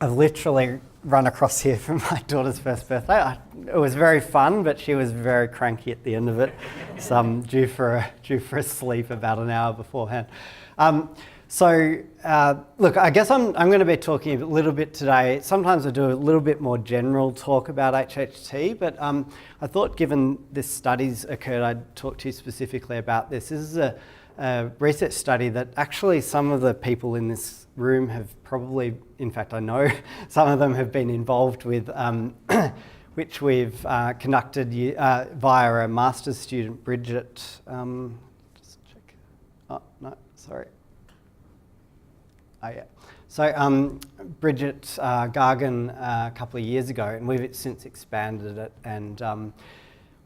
I've literally run across here for my daughter's first birthday. It was very fun, but she was very cranky at the end of it. So I'm due for a sleep about an hour beforehand. Look, I guess I'm going to be talking a little bit today. Sometimes I do a little bit more general talk about HHT, but I thought given this studies occurred, I'd talk to you specifically about this. This is a research study that actually some of the people in this room have probably, in fact I know, some of them have been involved with, which we've conducted via a master's student, Bridget, just check, oh no, sorry. Oh yeah. So Bridget Gargan a couple of years ago, and we've since expanded it, and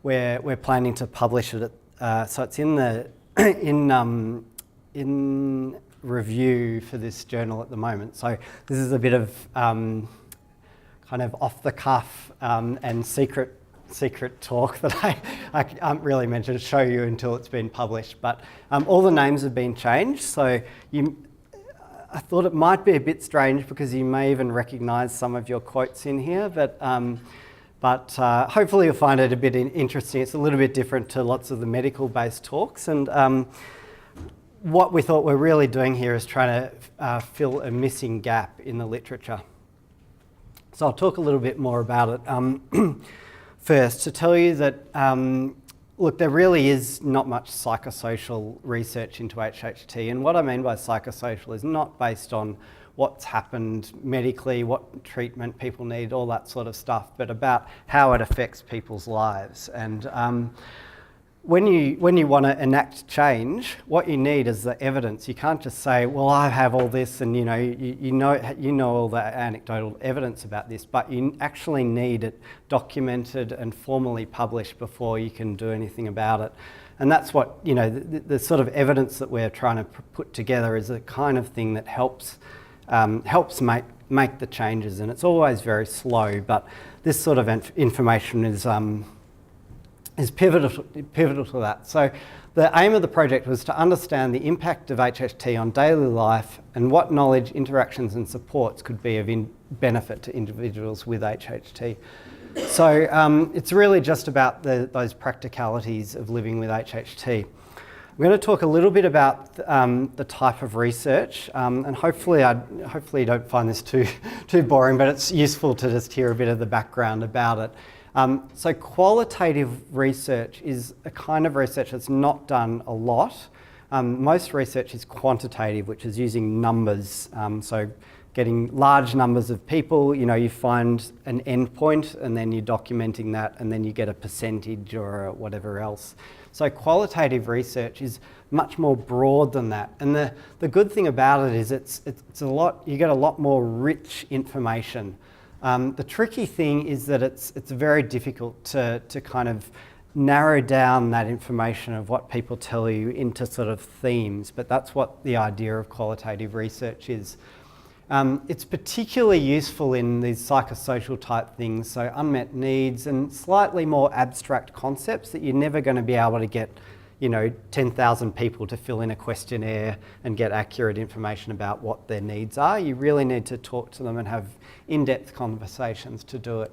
we're planning to publish it. So it's in the in review for this journal at the moment. So this is a bit of kind of off the cuff and secret talk that I can't really meant to show you until it's been published. But all the names have been changed. So I thought it might be a bit strange because you may even recognise some of your quotes in here, but hopefully you'll find it a bit interesting. It's a little bit different to lots of the medical-based talks, and what we thought we're really doing here is trying to fill a missing gap in the literature. So I'll talk a little bit more about it. First, to tell you that look, there really is not much psychosocial research into HHT, and what I mean by psychosocial is not based on what's happened medically, what treatment people need, all that sort of stuff, but about how it affects people's lives. And when you want to enact change, what you need is the evidence. You can't just say, well, I have all this, and you know all the anecdotal evidence about this, but you actually need it documented and formally published before you can do anything about it. And that's what, the sort of evidence that we're trying to put together is the kind of thing that helps make the changes, and it's always very slow, but this sort of information is pivotal to that. So the aim of the project was to understand the impact of HHT on daily life and what knowledge, interactions and supports could be of benefit to individuals with HHT. So it's really just about those practicalities of living with HHT. I'm going to talk a little bit about the type of research, and hopefully you don't find this too boring, but it's useful to just hear a bit of the background about it. So qualitative research is a kind of research that's not done a lot. Most research is quantitative, which is using numbers. So getting large numbers of people, you find an endpoint and then you're documenting that, and then you get a percentage or whatever else. So qualitative research is much more broad than that. And the good thing about it is you get a lot more rich information. The tricky thing is that it's very difficult to kind of narrow down that information of what people tell you into sort of themes, but that's what the idea of qualitative research is. It's particularly useful in these psychosocial type things, so unmet needs and slightly more abstract concepts that you're never going to be able to get 10,000 people to fill in a questionnaire and get accurate information about what their needs are. You really need to talk to them and have in-depth conversations to do it.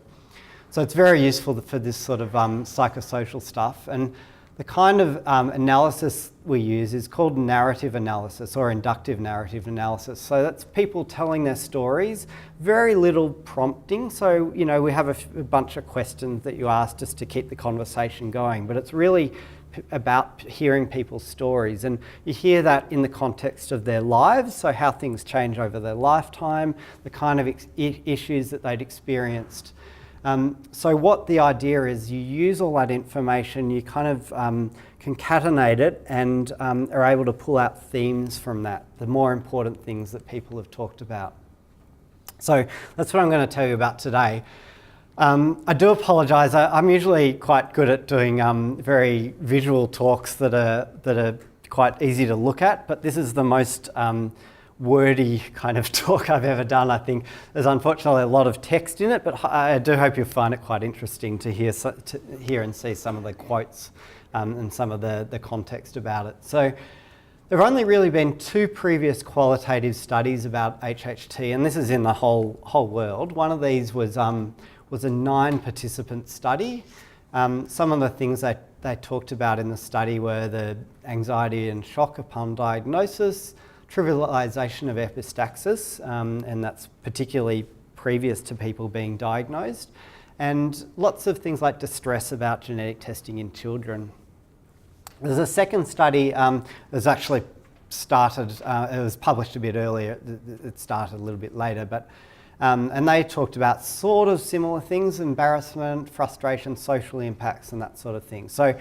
So it's very useful for this sort of psychosocial stuff. And the kind of analysis we use is called narrative analysis or inductive narrative analysis. So that's people telling their stories, very little prompting. So, we have a bunch of questions that you ask just to keep the conversation going, but it's really about hearing people's stories, and you hear that in the context of their lives, so how things change over their lifetime, the kind of issues that they'd experienced. So what the idea is, you use all that information, you kind of concatenate it and are able to pull out themes from that, the more important things that people have talked about. So that's what I'm going to tell you about today. I do apologise. I'm usually quite good at doing very visual talks that are quite easy to look at, but this is the most wordy kind of talk I've ever done. I think there's unfortunately a lot of text in it, but I do hope you'll find it quite interesting to hear and see some of the quotes and some of the context about it. So There have only really been 2 previous qualitative studies about HHT, and this is in the whole world. One of these was a 9-participant study. Some of the things they talked about in the study were the anxiety and shock upon diagnosis, trivialisation of epistaxis, and that's particularly previous to people being diagnosed, and lots of things like distress about genetic testing in children. There's a second study that was actually started, it was published a bit earlier, it started a little bit later, but and they talked about sort of similar things: embarrassment, frustration, social impacts, and that sort of thing. So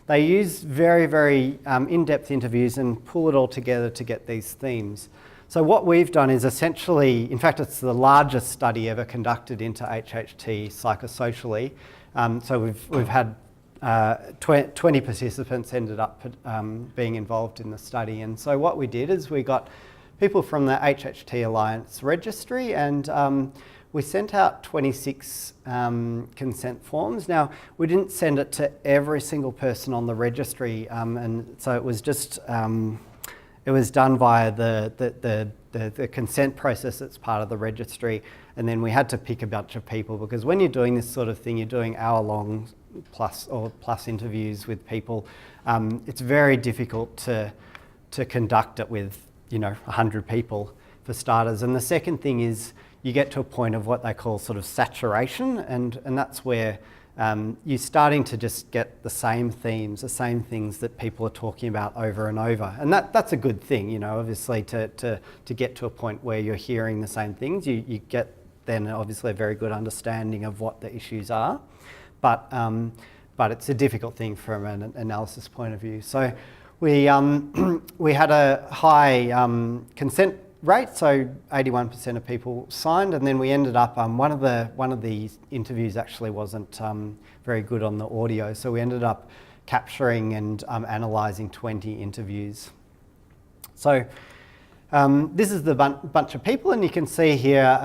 they use very, very in-depth interviews and pull it all together to get these themes. So what we've done is essentially, in fact, it's the largest study ever conducted into HHT psychosocially. So we've had 20 participants ended up being involved in the study. And so what we did is we got people from the HHT Alliance registry, and we sent out 26 consent forms. Now, we didn't send it to every single person on the registry, and so it was just it was done via the consent process that's part of the registry, and then we had to pick a bunch of people, because when you're doing this sort of thing, you're doing hour-long plus interviews with people. It's very difficult to conduct it with 100 people for starters. And the second thing is you get to a point of what they call sort of saturation, and that's where you're starting to just get the same themes, the same things that people are talking about over and over. And that's a good thing, obviously, to get to a point where you're hearing the same things. You get then obviously a very good understanding of what the issues are. But it's a difficult thing from an analysis point of view. So we had a high consent rate, so 81% of people signed, and then we ended up one of the interviews actually wasn't very good on the audio, so we ended up capturing and analysing 20 interviews. So this is the bunch of people, and you can see here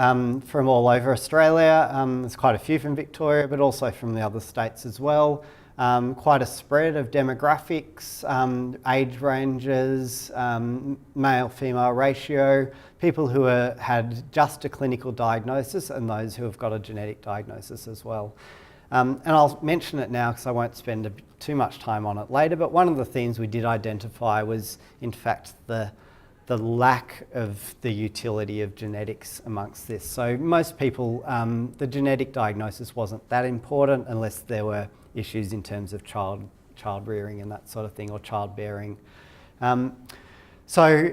from all over Australia. There's quite a few from Victoria, but also from the other states as well. Quite a spread of demographics, age ranges, male-female ratio, people who had just a clinical diagnosis and those who have got a genetic diagnosis as well. And I'll mention it now because I won't spend too much time on it later, but one of the themes we did identify was, in fact, the lack of the utility of genetics amongst this. So most people, the genetic diagnosis wasn't that important unless there were issues in terms of child rearing and that sort of thing, or childbearing. So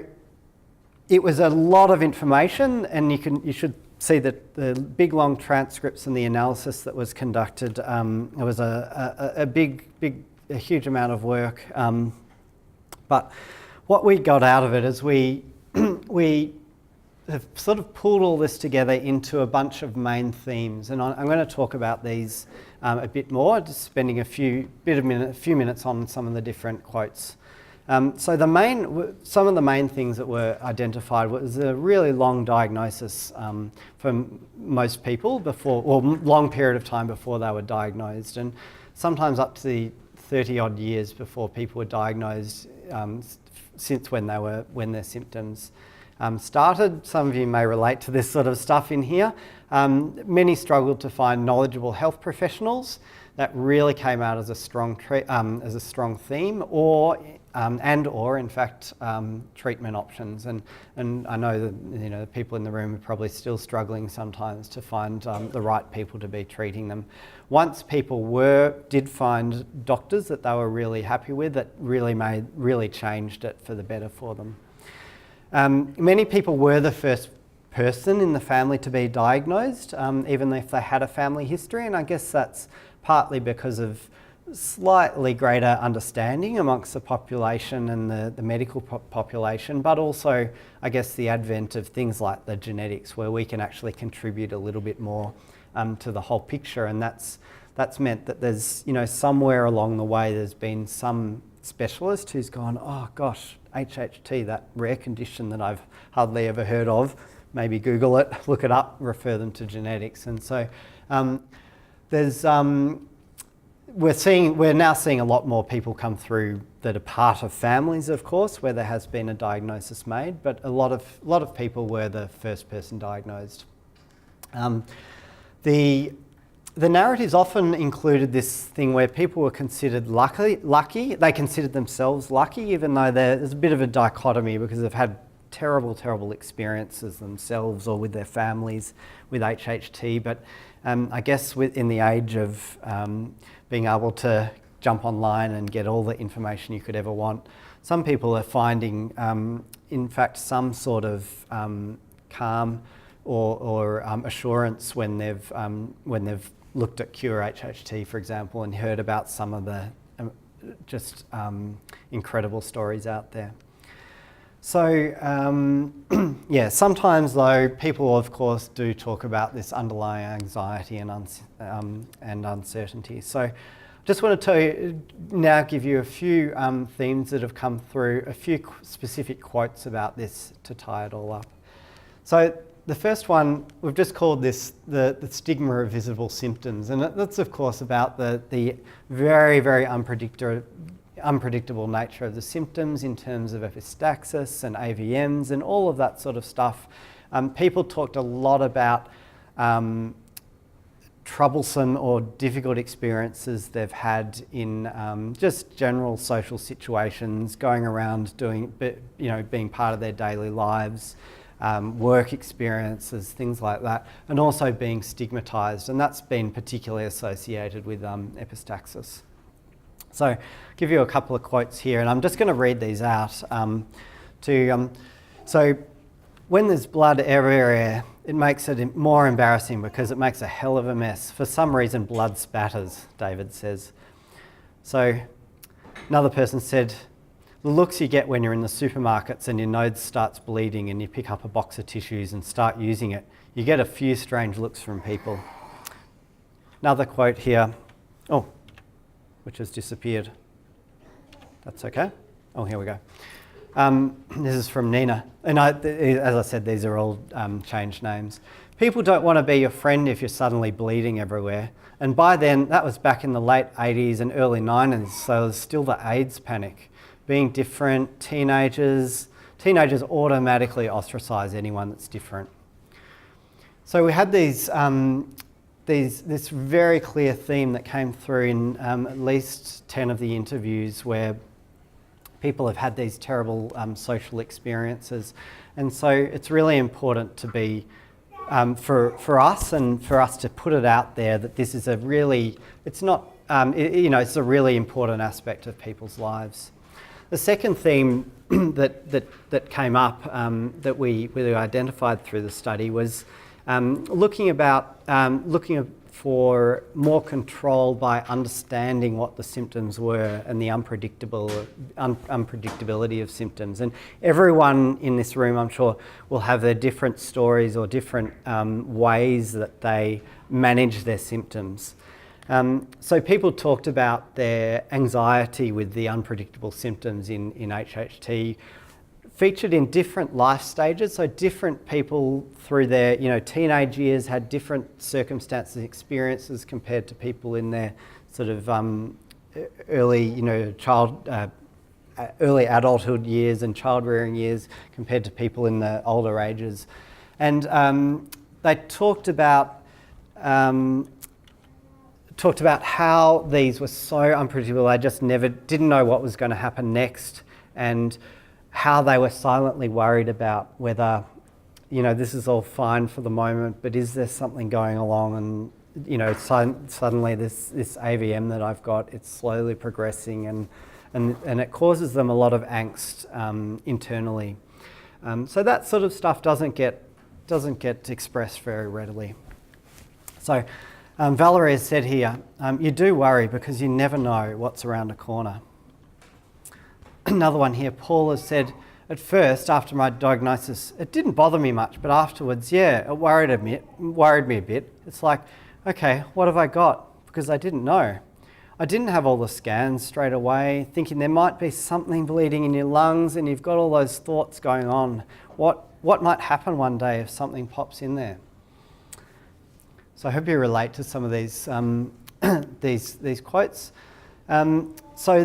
it was a lot of information, and you should see that the big long transcripts and the analysis that was conducted. It was a huge amount of work, but what we got out of it is we have sort of pulled all this together into a bunch of main themes, and I'm going to talk about these a bit more, just spending a few minutes on some of the different quotes. So some of the main things that were identified was a really long diagnosis for most people long period of time before they were diagnosed, and sometimes up to the 30 odd years before people were diagnosed, since when their symptoms started. Some of you may relate to this sort of stuff in here. Many struggled to find knowledgeable health professionals. That really came out as a strong theme, or in fact treatment options. And I know that the people in the room are probably still struggling sometimes to find the right people to be treating them. Once people did find doctors that they were really happy with, that really changed it for the better for them. Many people were the first person in the family to be diagnosed, even if they had a family history, and I guess that's partly because of slightly greater understanding amongst the population and the medical population, but also I guess the advent of things like the genetics, where we can actually contribute a little bit more to the whole picture, and that's meant that there's somewhere along the way there's been some specialist who's gone, oh gosh, HHT, that rare condition that I've hardly ever heard of, maybe Google it, look it up, refer them to genetics. And so there's we're now seeing a lot more people come through that are part of families, of course, where there has been a diagnosis made, but a lot of people were the first person diagnosed. The narratives often included this thing where people were considered lucky. They considered themselves lucky, even though there's a bit of a dichotomy because they've had terrible experiences themselves or with their families with HHT. But I guess in the age of being able to jump online and get all the information you could ever want, some people are finding, in fact, some sort of calm or assurance when they've looked at Cure HHT, for example, and heard about some of the incredible stories out there. So, yeah, sometimes though, people of course do talk about this underlying anxiety and uncertainty. So, just wanted to now give you a few themes that have come through, a few specific quotes about this to tie it all up. So, the first one, we've just called this the stigma of visible symptoms, and that's of course about the very unpredictable nature of the symptoms in terms of epistaxis and AVMs and all of that sort of stuff. People talked a lot about troublesome or difficult experiences they've had in just general social situations, going around being part of their daily lives. Work experiences, things like that, and also being stigmatised, and that's been particularly associated with epistaxis. So I'll give you a couple of quotes here, and I'm just going to read these out. So when there's blood everywhere, it makes it more embarrassing because it makes a hell of a mess. For some reason, blood spatters, David says. So another person said, the looks you get when you're in the supermarkets and your nose starts bleeding and you pick up a box of tissues and start using it, you get a few strange looks from people. Another quote here, which has disappeared. That's okay. Oh, here we go. This is from Nina. And as I said, these are all changed names. People don't want to be your friend if you're suddenly bleeding everywhere. And by then, that was back in the late 80s and early 90s, so there's still the AIDS panic. Being different, teenagers automatically ostracise anyone that's different. So we had this very clear theme that came through in at least 10 of the interviews where people have had these terrible social experiences. And so it's really important to be, for us and for us to put it out there that this is a really important aspect of people's lives. The second theme that came up that we identified through the study was looking for more control by understanding what the symptoms were and the unpredictability of symptoms. And everyone in this room, I'm sure, will have their different stories or different ways that they manage their symptoms. So people talked about their anxiety with the unpredictable symptoms in HHT, featured in different life stages. So different people through their teenage years had different circumstances, experiences compared to people in their sort of early adulthood years and child rearing years compared to people in the older ages, and they talked about how these were so unpredictable. They just didn't know what was going to happen next, and how they were silently worried about whether, this is all fine for the moment, but is there something going along? And, suddenly this AVM that I've got, it's slowly progressing, and it causes them a lot of angst internally. So that sort of stuff doesn't get expressed very readily. So Valerie has said here, you do worry because you never know what's around the corner. Another one here, Paul has said, at first, after my diagnosis, it didn't bother me much, but afterwards, it worried me a bit. It's like, okay, what have I got? Because I didn't know. I didn't have all the scans straight away, thinking there might be something bleeding in your lungs, and you've got all those thoughts going on. What might happen one day if something pops in there? So I hope you relate to some of these these quotes. So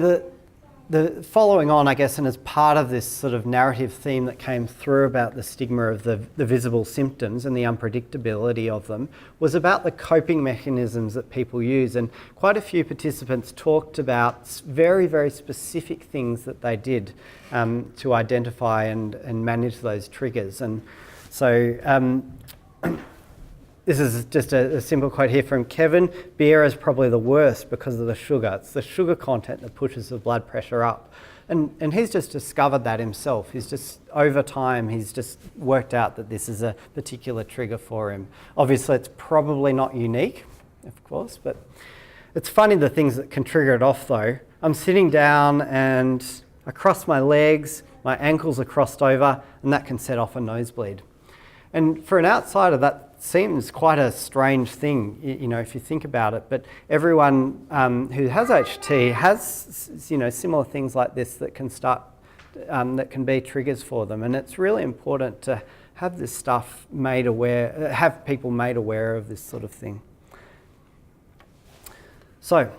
the following on, I guess, and as part of this sort of narrative theme that came through about the stigma of the visible symptoms and the unpredictability of them, was about the coping mechanisms that people use. And quite a few participants talked about very, very specific things that they did to identify and manage those triggers. And so this is just a simple quote here from Kevin. Beer is probably the worst because of the sugar. It's the sugar content that pushes the blood pressure up. And he's just discovered that himself. He's just, over time, he's just worked out that this is a particular trigger for him. Obviously, it's probably not unique, of course, but it's funny the things that can trigger it off though. I'm sitting down and I cross my legs, my ankles are crossed over, and that can set off a nosebleed. And for an outsider, that seems quite a strange thing, you know, if you think about it. But everyone who has HT has, you know, similar things like this that can start, that can be triggers for them. And it's really important to have this stuff made aware, have people made aware of this sort of thing. So,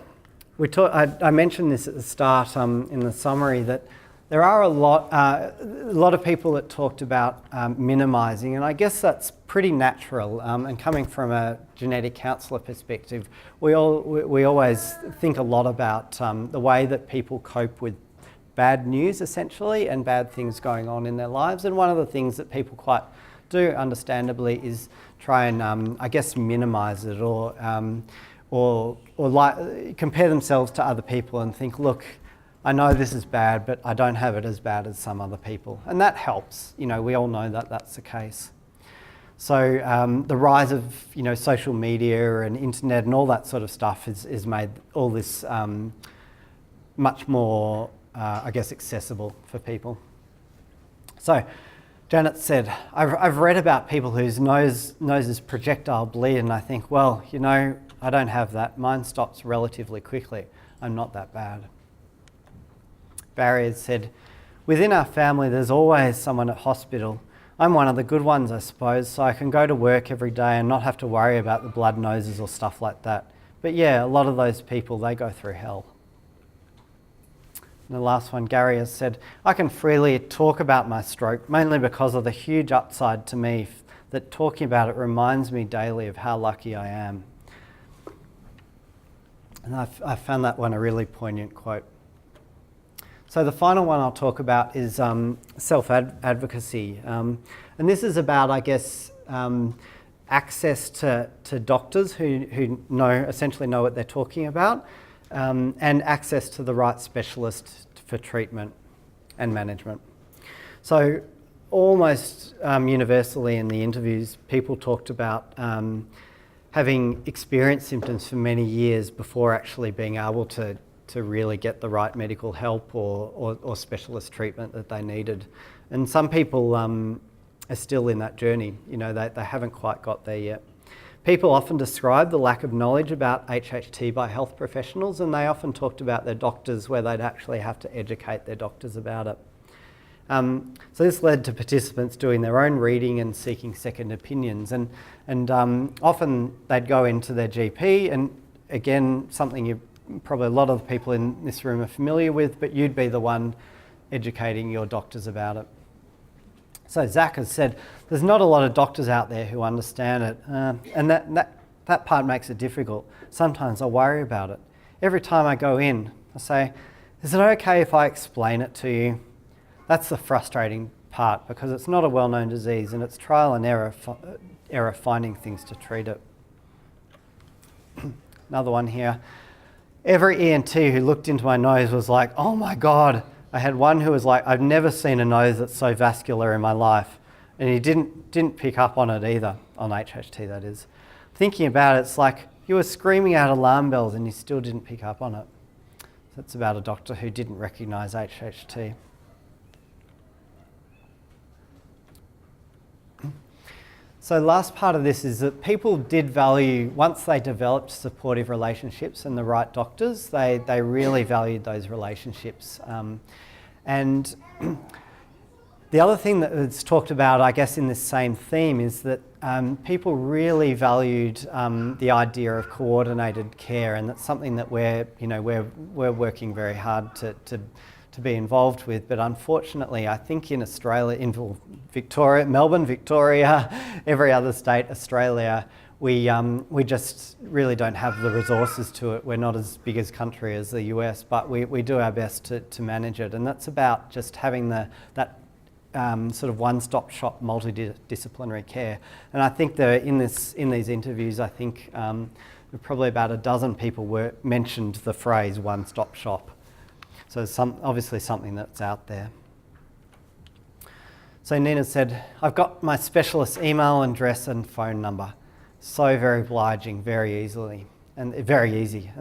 I mentioned this at the start in the summary that there are a lot of people that talked about minimising, and I guess that's pretty natural. And coming from a genetic counsellor perspective, we always think a lot about the way that people cope with bad news, essentially, and bad things going on in their lives. And one of the things that people quite do, understandably, is try and I guess minimise it, or compare themselves to other people and think, look, I know this is bad, but I don't have it as bad as some other people. And that helps. You know, we all know that that's the case. So the rise of, you know, social media and internet and all that sort of stuff is made all this much more, I guess, accessible for people. So Janet said, I've read about people whose noses projectile bleed, and I think, well, you know, I don't have that. Mine stops relatively quickly. I'm not that bad. Barry said, within our family, there's always someone at hospital. I'm one of the good ones, I suppose, so I can go to work every day and not have to worry about the blood noses or stuff like that. But yeah, a lot of those people, they go through hell. And the last one, Gary has said, I can freely talk about my stroke, mainly because of the huge upside to me that talking about it reminds me daily of how lucky I am. And I found that one a really poignant quote. So the final one I'll talk about is self-advocacy. And this is about, I guess, access to doctors who essentially know what they're talking about, and access to the right specialist for treatment and management. So almost universally in the interviews, people talked about having experienced symptoms for many years before actually being able to really get the right medical help or specialist treatment that they needed. And some people are still in that journey, you know, they haven't quite got there yet. People often describe the lack of knowledge about HHT by health professionals, and they often talked about their doctors where they'd actually have to educate their doctors about it. So this led to participants doing their own reading and seeking second opinions, and often they'd go into their GP, and again, something probably a lot of the people in this room are familiar with, but you'd be the one educating your doctors about it. So Zach has said, there's not a lot of doctors out there who understand it, and that part makes it difficult. Sometimes I worry about it. Every time I go in, I say, is it okay if I explain it to you? That's the frustrating part, because it's not a well-known disease and it's trial and error finding things to treat it. Another one here. Every ENT who looked into my nose was like, oh my God. I had one who was like, I've never seen a nose that's so vascular in my life. And he didn't pick up on it either, on HHT that is. Thinking about it, it's like you were screaming out alarm bells and you still didn't pick up on it. That's about a doctor who didn't recognise HHT. So the last part of this is that people did value, once they developed supportive relationships and the right doctors, they really valued those relationships. And The other thing that is talked about, I guess, in this same theme is that people really valued the idea of coordinated care, and that's something that we're working very hard to be involved with. But unfortunately, I think in Australia, in Victoria, Melbourne, Victoria, every other state, Australia, we just really don't have the resources to it. We're not as big a country as the US, but we do our best to manage it, and that's about just having that sort of one-stop shop multidisciplinary care. And I think that in these interviews, I think probably about a dozen people mentioned the phrase one-stop shop. So it's obviously something that's out there. So Nina said, I've got my specialist's email address and phone number. So very obliging, very easy. And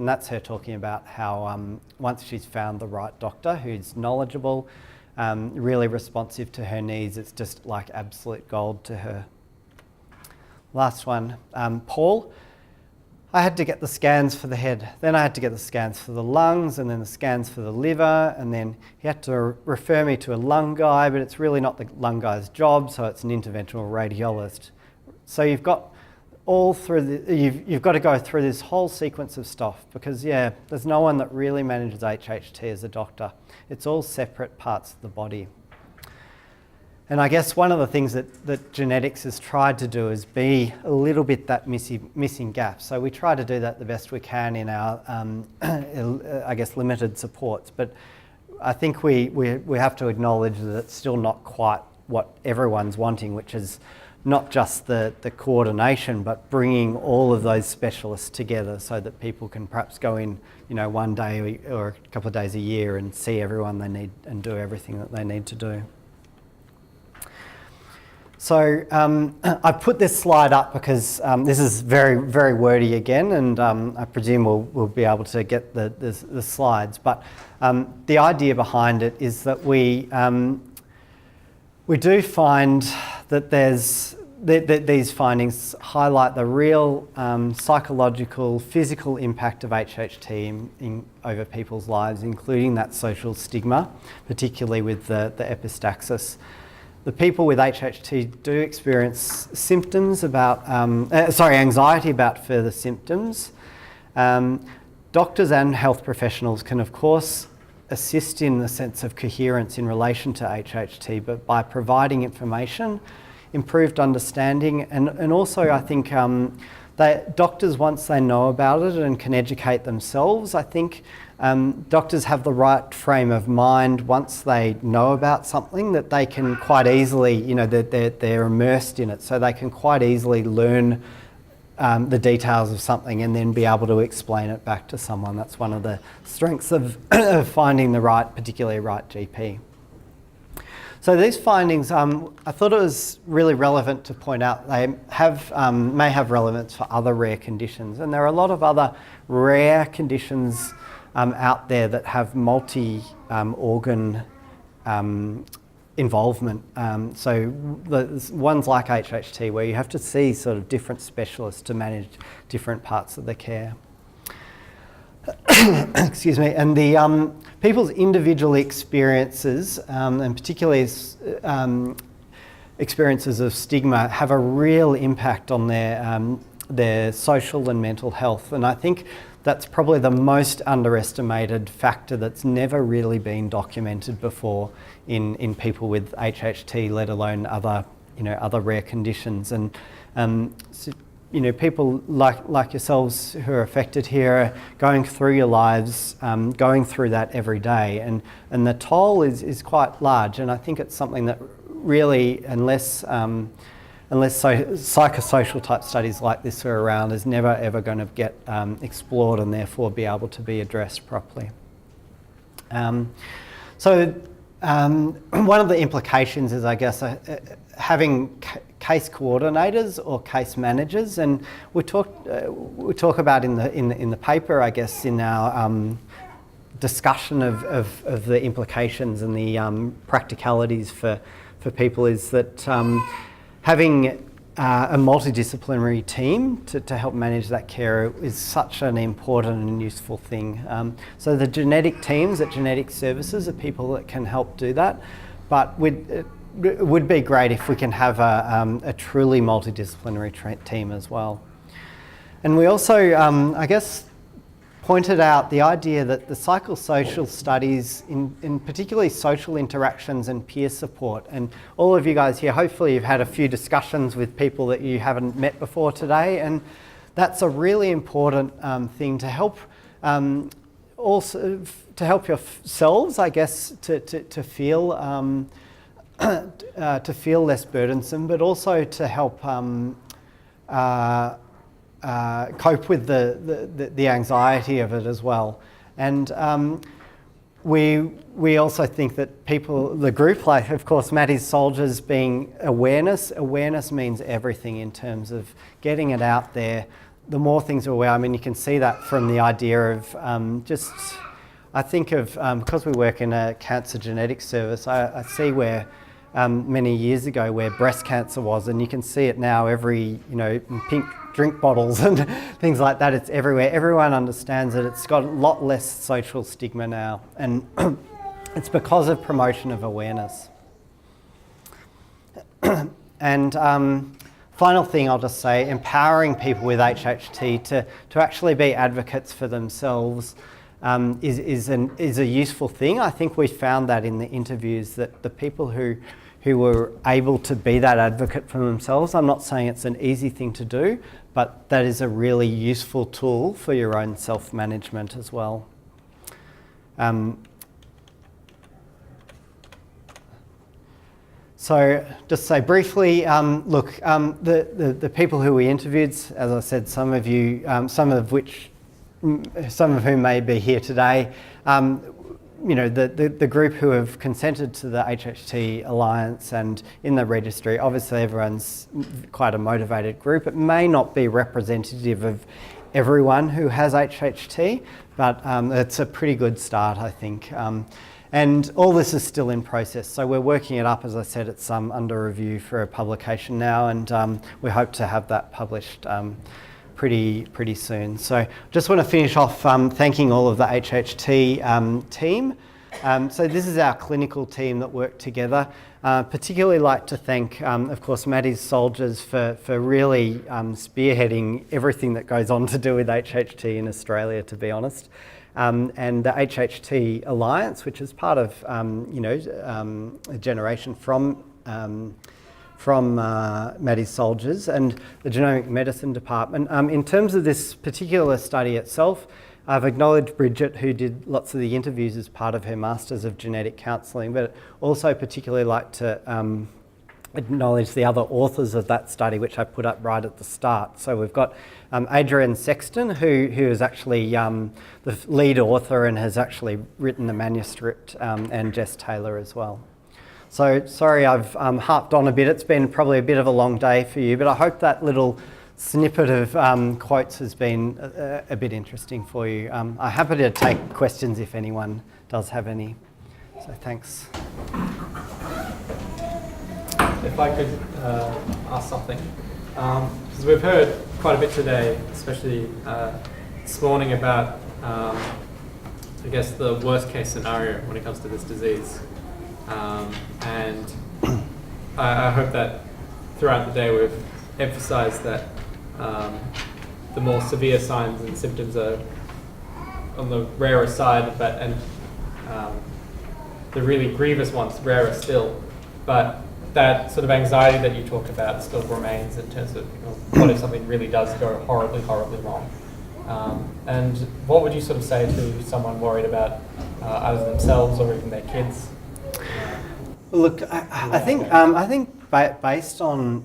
that's her talking about how once she's found the right doctor who's knowledgeable, really responsive to her needs, it's just like absolute gold to her. Last one, Paul. I had to get the scans for the head, then I had to get the scans for the lungs, and then the scans for the liver, and then he had to refer me to a lung guy, but it's really not the lung guy's job, so it's an interventional radiologist. So you've got you've got to go through this whole sequence of stuff, because there's no one that really manages HHT as a doctor. It's all separate parts of the body. And I guess one of the things that genetics has tried to do is be a little bit that missing gap. So we try to do that the best we can in our, I guess, limited supports. But I think we have to acknowledge that it's still not quite what everyone's wanting, which is not just the coordination, but bringing all of those specialists together so that people can perhaps go in, one day or a couple of days a year and see everyone they need and do everything that they need to do. So I put this slide up because this is very, very wordy again, and I presume we'll be able to get the slides. But the idea behind it is that we do find that these findings highlight the real psychological, physical impact of HHT over people's lives, including that social stigma, particularly with the epistaxis. The people with HHT do experience symptoms about, anxiety about further symptoms. Doctors and health professionals can, of course, assist in the sense of coherence in relation to HHT, but by providing information, improved understanding, and also I think doctors, once they know about it and can educate themselves, I think doctors have the right frame of mind once they know about something, that they can quite easily, they're immersed in it, so they can quite easily learn the details of something and then be able to explain it back to someone. That's one of the strengths of finding the particularly right GP. So these findings, I thought it was really relevant to point out they may have relevance for other rare conditions, and there are a lot of other rare conditions out there that have multi-organ involvement. So the ones like HHT, where you have to see sort of different specialists to manage different parts of the care. Excuse me, and the people's individual experiences, and particularly experiences of stigma, have a real impact on their social and mental health. And I think that's probably the most underestimated factor that's never really been documented before in people with HHT, let alone other rare conditions. And people like yourselves who are affected here are going through your lives, going through that every day, and the toll is quite large. And I think it's something that really, unless psychosocial type studies like this are around, is never ever going to get explored and therefore be able to be addressed properly. One of the implications is, I guess, having case coordinators or case managers, and we talk about in the paper, I guess, in our discussion of the implications and the practicalities for people, is that having a multidisciplinary team to help manage that care is such an important and useful thing. So the genetic teams at Genetic Services are people that can help do that, but would be great if we can have a truly multidisciplinary team as well. And we also, I guess, pointed out the idea that the psychosocial studies, in particularly social interactions and peer support, and all of you guys here, hopefully you've had a few discussions with people that you haven't met before today, and that's a really important thing to help, also to help yourselves, I guess, to feel to feel less burdensome, but also to help cope with the anxiety of it as well. And we also think that the group, like of course Maddie's Soldiers being awareness means everything in terms of getting it out there. The more things are aware, I mean, you can see that from the idea of I think of, because we work in a cancer genetics service, I see where many years ago where breast cancer was, and you can see it now in pink drink bottles and things like that. It's everywhere. Everyone understands it. It's got a lot less social stigma now, and it's because of promotion of awareness. And final thing I'll just say, empowering people with HHT to actually be advocates for themselves is a useful thing. I think we found that in the interviews, that the people who were able to be that advocate for themselves, I'm not saying it's an easy thing to do, but that is a really useful tool for your own self-management as well. So just say briefly, look, the people who we interviewed, as I said, some of whom may be here today, the group who have consented to the HHT Alliance and in the registry, obviously everyone's quite a motivated group. It may not be representative of everyone who has HHT, but it's a pretty good start, I think. And all this is still in process, so we're working it up. As I said, it's under review for a publication now, and we hope to have that published pretty soon. So just want to finish off thanking all of the HHT team. So this is our clinical team that work together. Particularly like to thank, of course, Maddie's Soldiers for really spearheading everything that goes on to do with HHT in Australia, to be honest. And the HHT Alliance, which is part of a generation from Maddie's Soldiers, and the Genomic Medicine Department. In terms of this particular study itself, I've acknowledged Bridget, who did lots of the interviews as part of her Masters of Genetic Counselling, but also particularly like to acknowledge the other authors of that study, which I put up right at the start. So we've got Adrienne Sexton, who is actually the lead author and has actually written the manuscript, and Jess Taylor as well. So sorry I've harped on a bit. It's been probably a bit of a long day for you, but I hope that little snippet of quotes has been a bit interesting for you. I'm happy to take questions if anyone does have any. So thanks. If I could ask something, because we've heard quite a bit today, especially this morning, about I guess the worst case scenario when it comes to this disease. And I hope that throughout the day we've emphasised that the more severe signs and symptoms are on the rarer side, and the really grievous ones rarer still. But that sort of anxiety that you talked about still remains in terms of what if something really does go horribly, horribly wrong. And what would you sort of say to someone worried about either themselves or even their kids? Look, I think based on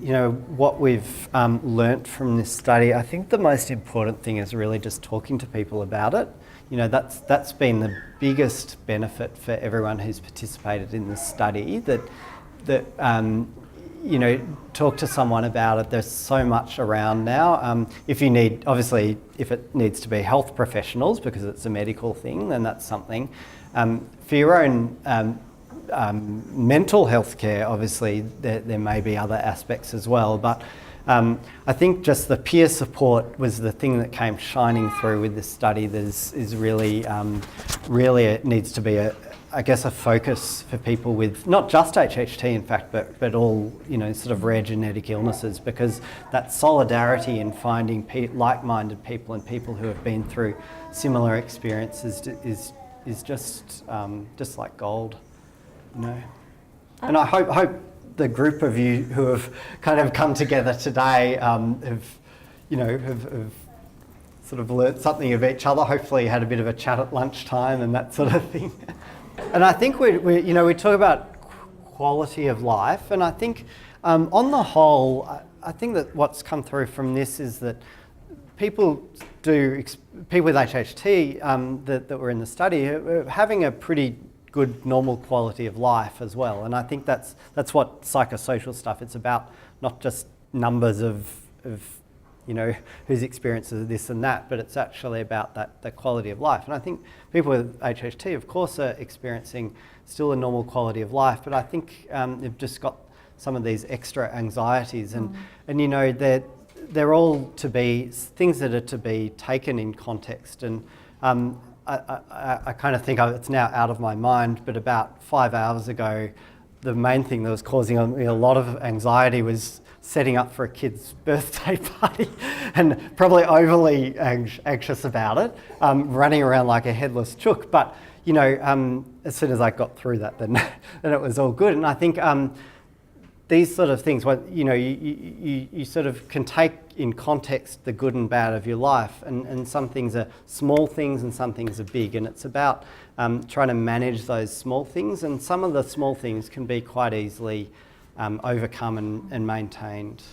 what we've learnt from this study, I think the most important thing is really just talking to people about it. That's been the biggest benefit for everyone who's participated in this study. That talk to someone about it. There's so much around now. If it needs to be health professionals because it's a medical thing, then that's something. For your own mental health care, obviously, there may be other aspects as well. But I think just the peer support was the thing that came shining through with this study that is really, really it needs to be I guess, a focus for people with not just HHT, in fact, but all, sort of rare genetic illnesses, because that solidarity in finding like-minded people and people who have been through similar experiences is just like gold, And I hope the group of you who have kind of come together today have sort of learnt something of each other. Hopefully had a bit of a chat at lunchtime and that sort of thing. And I think we talk about quality of life, and I think on the whole, I think that what's come through from this is that people with HHT that were in the study are having a pretty good normal quality of life as well. And I think that's what psychosocial stuff, it's about not just numbers of whose experiences are this and that, but it's actually about the quality of life. And I think people with HHT, of course, are experiencing still a normal quality of life, but I think they've just got some of these extra anxieties, and they're all to be things that are to be taken in context. And I kind of think it's now out of my mind, but about 5 hours ago, the main thing that was causing me a lot of anxiety was setting up for a kid's birthday party, and probably overly anxious about it, running around like a headless chook. But as soon as I got through that, then it was all good. And I think these sort of things, you sort of can take in context the good and bad of your life, and some things are small things and some things are big, and it's about trying to manage those small things, and some of the small things can be quite easily overcome and maintained.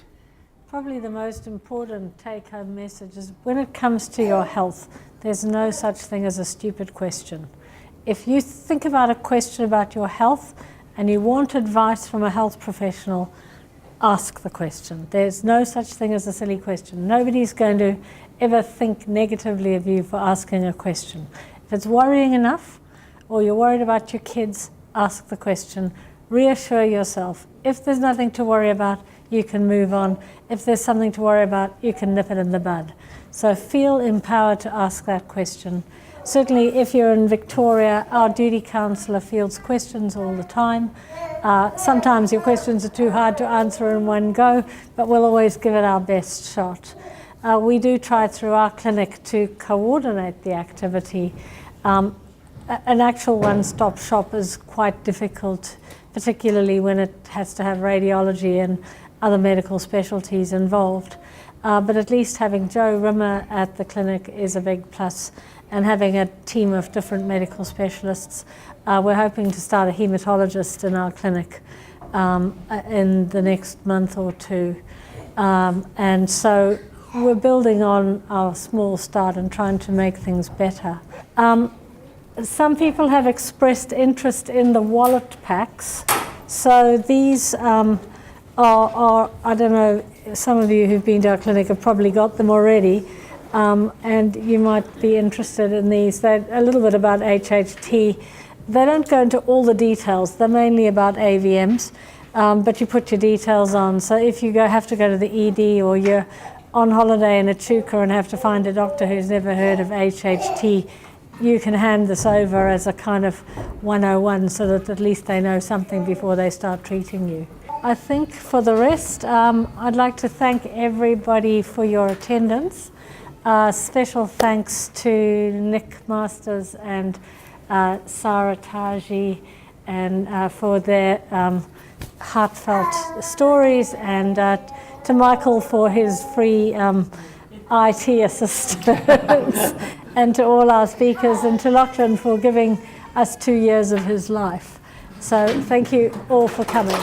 Probably the most important take-home message is when it comes to your health, there's no such thing as a stupid question. If you think about a question about your health and you want advice from a health professional, ask the question. There's no such thing as a silly question. Nobody's going to ever think negatively of you for asking a question. If it's worrying enough, or you're worried about your kids, ask the question. Reassure yourself. If there's nothing to worry about, you can move on. If there's something to worry about, you can nip it in the bud. So feel empowered to ask that question. Certainly if you're in Victoria, our duty counsellor fields questions all the time. Sometimes your questions are too hard to answer in one go, but we'll always give it our best shot. We do try through our clinic to coordinate the activity. An actual one-stop shop is quite difficult, particularly when it has to have radiology and other medical specialties involved. But at least having Joe Rimmer at the clinic is a big plus, and having a team of different medical specialists. We're hoping to start a haematologist in our clinic in the next month or two. And so we're building on our small start and trying to make things better. Some people have expressed interest in the wallet packs. So these are, I don't know, some of you who've been to our clinic have probably got them already, and you might be interested in these. They're a little bit about HHT. They don't go into all the details. They're mainly about AVMs, but you put your details on. So if you have to go to the ED, or you're on holiday in Echuca and have to find a doctor who's never heard of HHT, you can hand this over as a kind of 101, so that at least they know something before they start treating you. I think for the rest, I'd like to thank everybody for your attendance. Special thanks to Nick Masters and Sarah Taji, and for their heartfelt stories, and to Michael for his free IT assistance, and to all our speakers, and to Lachlan for giving us 2 years of his life. So thank you all for coming.